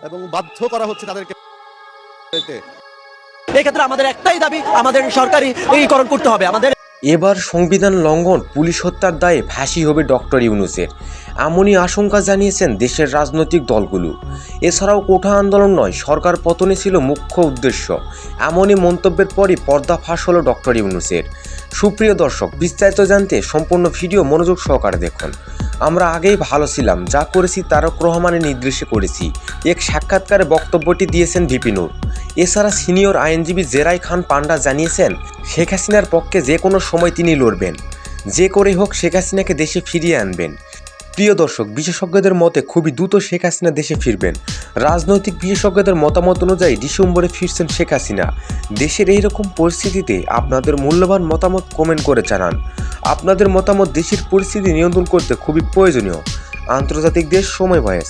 এবং বাধ্য করা হচ্ছে তাদেরকে। এই ক্ষেত্রে আমাদের একটাই দাবি, আমাদের সরকারিকরণ করতে হবে। আমাদের এবার সংবিধান লঙ্ঘন, পুলিশ হত্যার দায়ে ফাঁসি হবে ডক্টর ইউনূসের, এমনই আশঙ্কা জানিয়েছেন দেশের রাজনৈতিক দলগুলো। এছাড়াও কোঠা আন্দোলন নয়, সরকার পতনে ছিল মুখ্য উদ্দেশ্য, এমনই মন্তব্যের পরই পর্দা ফাঁস হলো ডক্টর ইউনূসের। সুপ্রিয় দর্শক, বিস্তারিত জানতে সম্পূর্ণ ভিডিও মনোযোগ সহকারে দেখুন। আমরা আগেই ভালো ছিলাম, যা করেছি তারেক রহমানের নির্দেশে করেছি, এক সাক্ষাৎকারে বক্তব্যটি দিয়েছেন ভিপি নূর। এছাড়া সিনিয়র আইনজীবী জেরাই খান পান্ডা জানিয়েছেন শেখ হাসিনার পক্ষে যে কোনো সময় তিনি লড়বেন, যে করেই হোক শেখ হাসিনাকে দেশে ফিরিয়ে আনবেন। প্রিয় দর্শক, বিশেষজ্ঞদের মতে খুবই দ্রুত শেখ হাসিনা দেশে ফিরবেন। রাজনৈতিক বিশেষজ্ঞদের মতামত অনুযায়ী ডিসেম্বরে ফিরছেন শেখ হাসিনা। দেশের এইরকম পরিস্থিতিতে আপনাদের মূল্যবান মতামত কমেন্ট করে জানান। আপনাদের মতামত দেশের পরিস্থিতি নিয়ন্ত্রণ করতে খুবই প্রয়োজনীয়। আন্তর্জাতিক দেশ সময় ভয়েস।